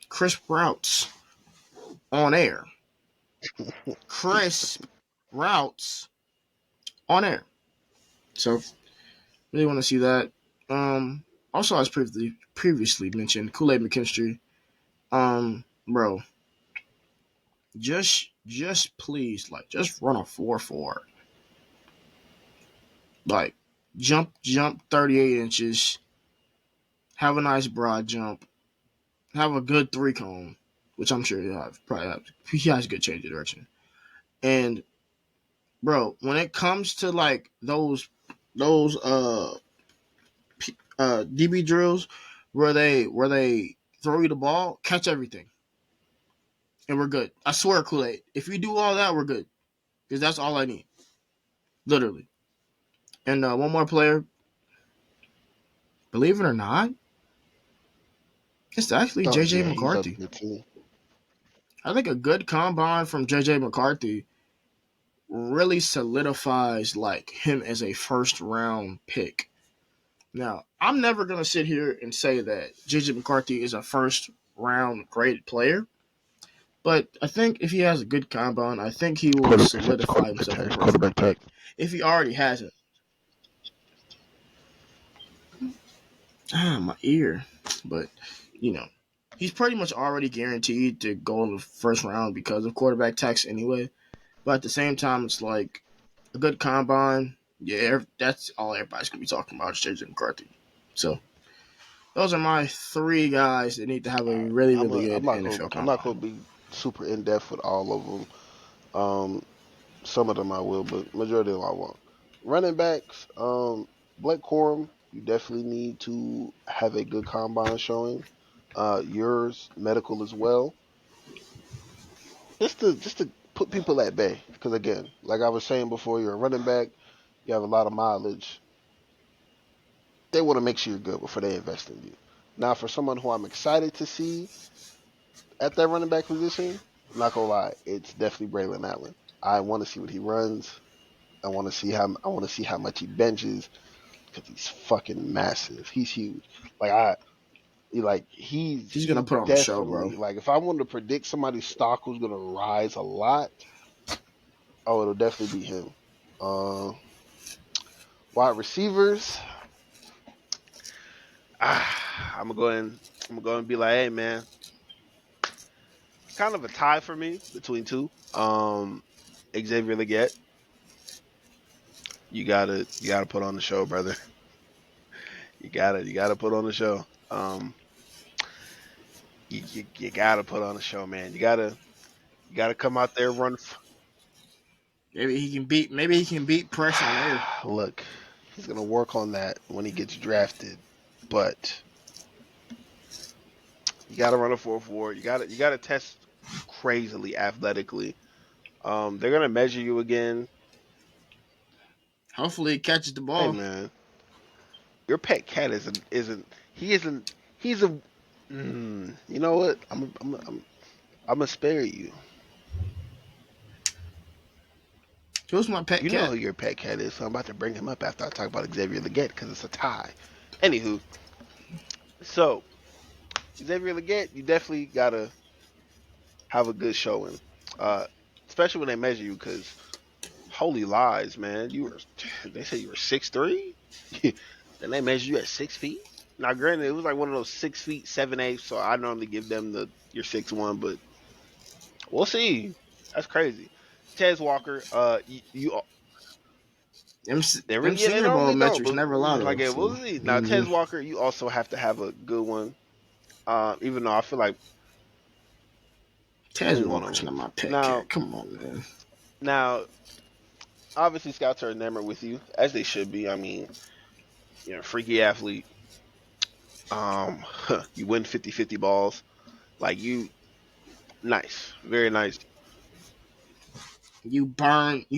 Crisp routes on air. Crisp routes on air. So really want to see that. Also, as previously mentioned, Kool Aid McKinstry. Bro, just please, like, just run a 4.4. Like, jump 38 inches. Have a nice broad jump. Have a good three cone, which I'm sure he'll have. Probably have. He has good change of direction. And bro, when it comes to like those DB drills where they throw you the ball, catch everything, and we're good. I swear, Kool Aid. If you do all that, we're good because that's all I need, literally. And one more player, believe it or not, it's actually Oh JJ yeah, he's up McCarthy. there too. I think a good combine from JJ McCarthy really solidifies like him as a first round pick. Now, I'm never gonna sit here and say that JJ McCarthy is a first round great player, but I think if he has a good combine, I think he will solidify himself a first round Quarterback tech. pick. If he already hasn't, my ear, but you know, he's pretty much already guaranteed to go in the first round because of quarterback tax anyway. But at the same time, it's like a good combine. Yeah, that's all everybody's gonna be talking about is JJ McCarthy. So those are my three guys that need to have a really, really I'm good not gonna. NFL I'm not combine. gonna be super in depth with all of them. Some of them I will, but majority of them I won't. Running backs, Blake Corum, you definitely need to have a good combine showing. Yours medical as well. Just to put people at bay. Because again, like I was saying before, you're a running back. You have a lot of mileage. They want to make sure you're good before they invest in you. Now, for someone who I'm excited to see at that running back position, I'm not gonna lie, it's definitely Braylon Allen. I want to see what he runs. I want to see how much he benches because he's fucking massive. He's huge. Like He's gonna he's put on the show, bro. definitely like if I wanted to predict somebody's stock who's gonna rise a lot, oh, it'll definitely be him. Uh, Wide receivers, I'm gonna go and be like, hey man, it's kind of a tie for me between two. Xavier Leggett, you gotta put on the show, brother. You gotta put on the show. You gotta put on the show, man. You gotta come out there run. Maybe he can beat pressure on air. Look, he's gonna work on that when he gets drafted, but you gotta run a 4.4. You gotta test crazily athletically. They're gonna measure you again. Hopefully he catches the Hey ball. man, your pet cat isn't he's a you know what? I'm gonna spare you. Who's my pet You know cat? who your pet cat is, so I'm about to bring him up after I talk about Xavier Leggett because it's a tie. Anywho, so Xavier Leggett, you definitely gotta have a good showing, uh, especially when they measure you. Because holy lies, man, they say you were 6'3", then they measure you at 6 feet. Now, granted, it was like one of those 6 feet 7/8, so I normally give them you're 6'1", but we'll see. That's crazy. Tez Walker, yeah, they Senior Bowl normally don't, metrics but never lie like though. yeah, So we'll see. Now, mm-hmm. Tez Walker, you also have to have a good one. Even though I feel like Taz mm, Walker's not my pet now, cat. Come on, man. now, obviously, scouts are enamored with you as they should be. I mean, freaky athlete. You win 50-50 balls. Like nice, very nice. You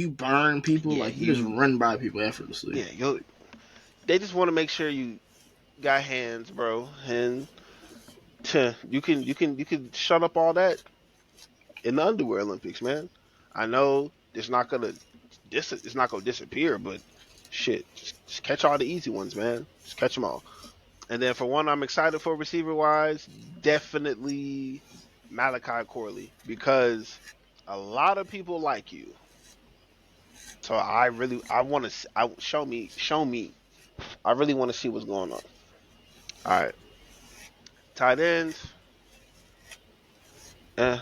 burn people Yeah, like you just run by people effortlessly. yeah. They just want to make sure you got hands, bro, and you can shut up all that in the underwear Olympics, man. I know it's not gonna disappear, but shit, just catch all the easy ones, man. Just catch them all. And then for one, I'm excited for receiver wise, definitely Malachi Corley because a lot of people like you. So I want to show me. I really want to see what's going on. All right, tight ends. Eh,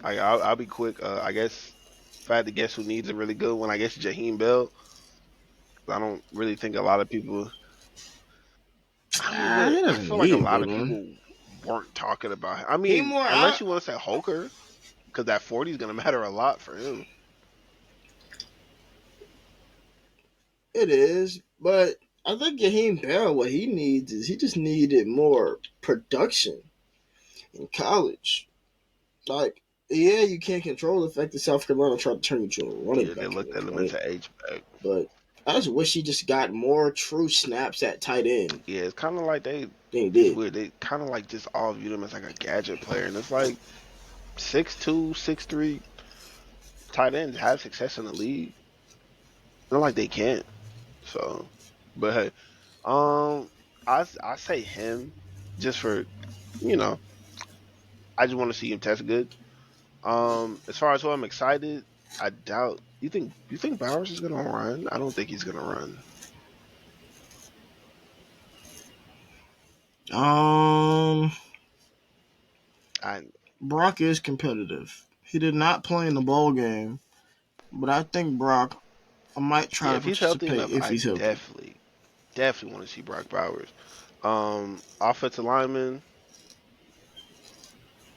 I'll be quick. I guess if I had to guess who needs a really good one, I guess Jaheim Bell. I don't really think a lot of people. I mean, but He I doesn't feel like a need a lot good of one. people weren't talking about him. I He mean, more. unless you want to say Holker, because that 40 is going to matter a lot for him. It is, but I think Jaheim Bell, what he needs is he just needed more production in college. Like, yeah, you can't control the fact that South Carolina tried to turn you into a running Yeah, they back at looked one at him point. as an H back. But I just wish he just got more true snaps at tight end Yeah, it's kind of like than he it's did. weird. They kind of like just all viewed him as like a gadget player, and it's like 6'2", 6'3" tight ends have success in the league. Not like they can't. So, but hey, I say him just for you know I just want to see him test good. As far as who I'm excited, I doubt. You think Bowers is gonna run? I don't think he's gonna run. Um, I Brock is competitive. He did not play in the bowl game, but I think Brock. I might try Yeah, to if he's healthy participate enough, if I he's healthy. definitely want to see Brock Bowers. Offensive lineman.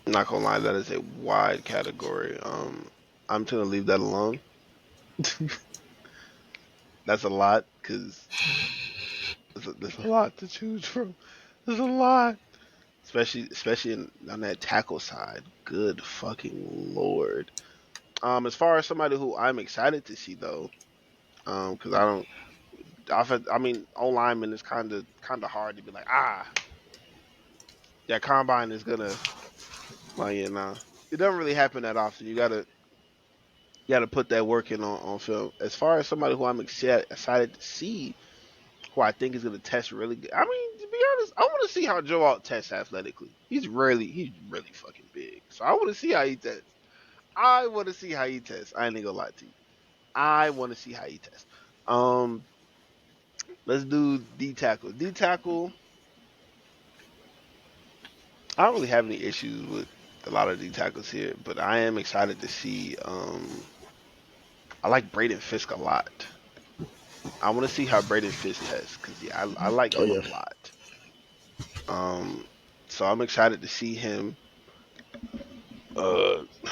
Not gonna lie, that is a wide category. I'm just gonna leave that alone. That's a lot because there's a lot to choose from. There's a lot, especially on that tackle side. Good fucking lord. As far as somebody who I'm excited to see though, because I mean, O lineman is kind of hard to be like, that combine is gonna, like, it doesn't really happen that often. You gotta put that work in on film. As far as somebody who I'm excited to see, who I think is gonna test really good. I mean, to be honest, I want to see how Joe Alt tests athletically. He's really fucking big. So I want to see how he tests. I want to see how he tests. I ain't gonna lie to you. I want to see how he tests. Um, let's do D tackle. D tackle. I don't really have any issues with a lot of D tackles here, but I am excited to see. I like Braden Fisk a lot. I want to see how Braden Fisk tests because yeah, I like Oh him a yeah. lot. Um, so I'm excited to see him.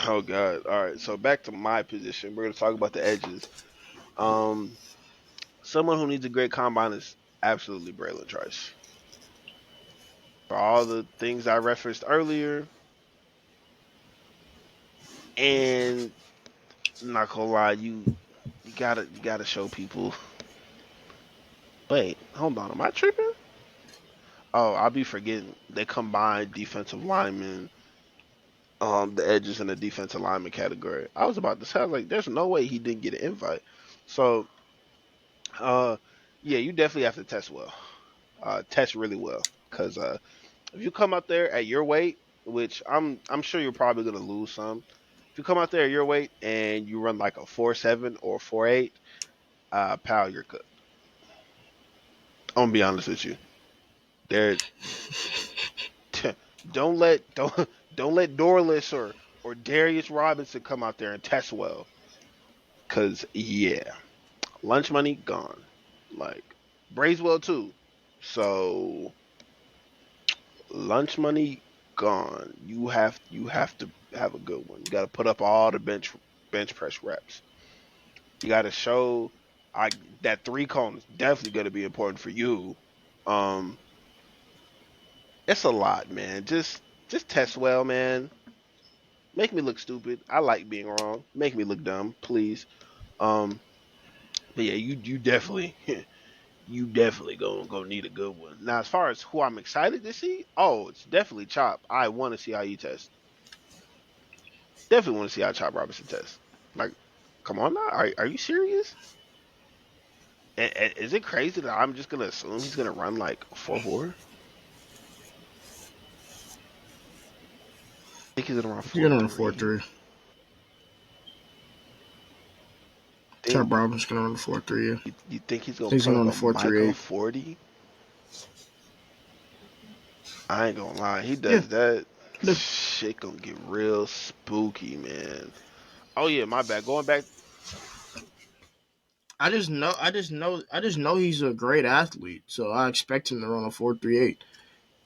Oh god. All right. So back to my position. We're gonna talk about the edges. Um, someone who needs a great combine is absolutely Braylon Trice. For all the things I referenced earlier, and not gonna lie, you gotta show people. Wait, hold on. Am I tripping? Oh, I'll be forgetting. They combined defensive linemen, the edges in the defensive lineman category. I was about to say, I was like, there's no way he didn't get an invite. So, uh, yeah, you definitely have to test well. Test really well, because if you come out there at your weight, which I'm sure you're probably gonna lose some. If you come out there at your weight and you run like a 4.7 or 4.8, pal, you're cooked. I'm gonna be honest with you. There, don't don't let Dorless or Darius Robinson come out there and test well, cause yeah, lunch money gone. Like Bracewell too. So lunch money gone. You have to have a good one. You got to put up all the bench press reps. You got to show I that 3 cone is definitely going to be important for you. Um, it's a lot, man. Just test well, man. Make me look stupid. I like being wrong. Make me look dumb, please. Um, but yeah, you definitely you definitely gonna need a good one. Now, as far as who I'm excited to see, oh, it's definitely Chop. I want to see how you test. Definitely want to see how Chop Robinson tests. Like, come on now, are you serious? Is it crazy that I'm just gonna assume he's gonna run like 4.4? I think he's gonna run He's four gonna run four three. three. Think Chop Robinson's gonna run 4.3. Yeah. you think he's I gonna think he's put gonna up run a Micah 4.38. 40? I ain't gonna lie, he Yeah. does that. Shit gonna get real spooky, man. Oh yeah, my bad. Going back. I just know he's a great athlete. So I expect him to run a 4.38.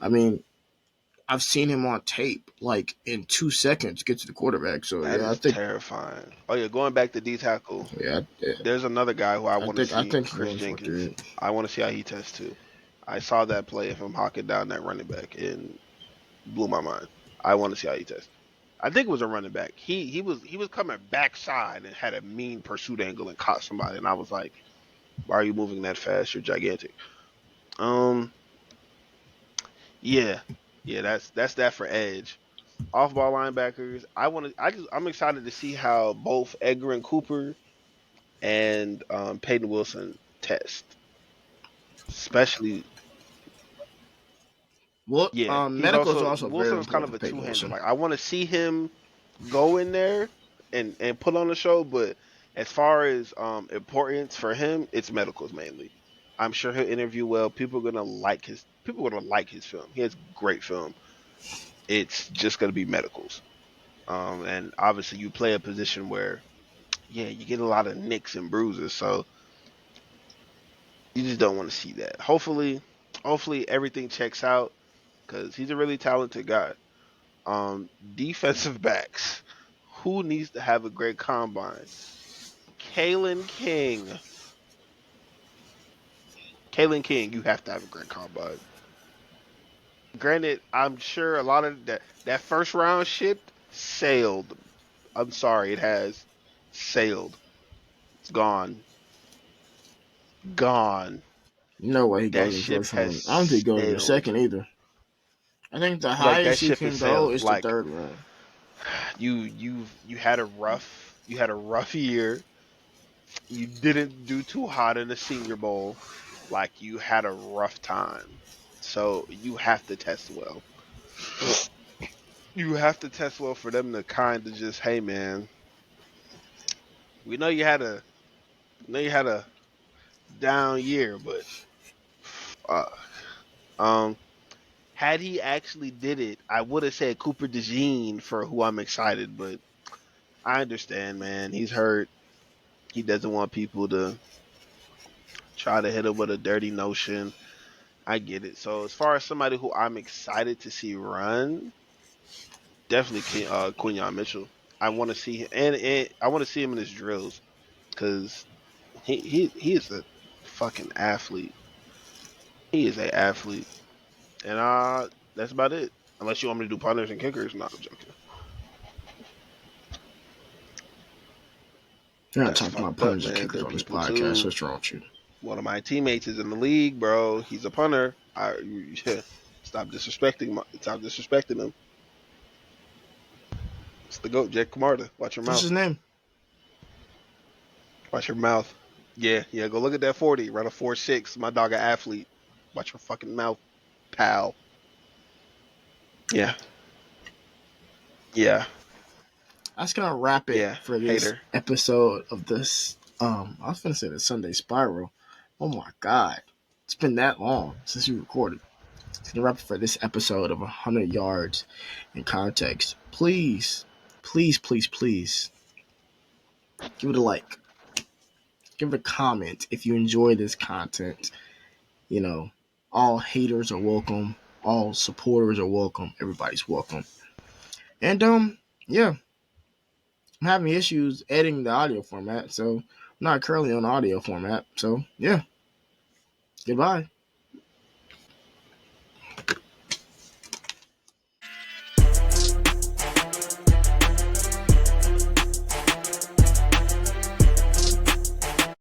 I mean, I've seen him on tape, like in 2 seconds, get to the quarterback. So That yeah, is terrifying. Oh yeah, going back to D tackle. yeah, There's another guy who I want to I see, think he's Chris running Jenkins. 4.38. I want to see how he tests too. I saw that play of him hawking down that running back and blew my mind. I want to see how he tests. I think it was a running back. He was coming backside and had a mean pursuit angle and caught somebody, and I was like, "Why are you moving that fast? You're gigantic." Um, yeah, yeah, that's that for edge. Off ball linebackers. I'm excited to see how both Edgar and Cooper and Peyton Wilson test, especially. Well, Yeah, he's medical is also also very Wilson is kind important of for a Peyton two-hander. Wilson. Like I want to see him go in there and put on the show, but as far as importance for him, it's medicals mainly. I'm sure he'll interview well. People are gonna like his film. He has great film. It's just gonna be medicals. And obviously you play a position where yeah, you get a lot of nicks and bruises, so you just don't want to see that. Hopefully everything checks out because he's a really talented guy. Defensive backs. Who needs to have a great combine? Kalen King. Kalen King, you have to have a great combine. Granted, I'm sure a lot of that first round shit sailed. I'm sorry, it has. sailed. It's gone. Gone. No way he That goes in the ship first has round. I don't think he goes in the sailed. second either. I think the Like that highest he ship has can go sailed. is the Like third round. you had a rough year. You didn't do too hot in the Senior Bowl. Like you had a rough time. So you have to test well. You have to test well for them to kind of just, hey man, we know you had a down year, but uh, um, had he actually did it, I would have said Cooper DeJean for who I'm excited, but I understand, man. He's hurt. He doesn't want people to try to hit him with a dirty notion. I get it. So as far as somebody who I'm excited to see run, definitely Quinyon Mitchell. I want to see him, and I want to see him in his drills because he is a fucking athlete. He is a athlete, and that's about it. Unless you want me to do punters and kickers, no, I'm joking. You're not That's talking about fucked up, punters and man. kickers Because on this people podcast. too. What's wrong with you? One of my teammates is in the league, bro. He's a punter. Yeah, stop disrespecting him. It's the goat, Jake Camarda. Watch your What's mouth. his name? Watch your mouth. Yeah. Go look at that 40. Run a 4.6. My dog, an athlete. Watch your fucking mouth, pal. Yeah. Yeah. That's gonna wrap it Yeah. for this Hater. episode of this. I was gonna say the Sunday Spiral. Oh my god, it's been that long since we recorded. It's gonna wrap it for this episode of 100 yards in context. Please, please, please, please, give it a like. Give it a comment if you enjoy this content. You know, all haters are welcome. All supporters are welcome. Everybody's welcome. And yeah, I'm having issues editing the audio format, so I'm not currently on audio format. So yeah, goodbye.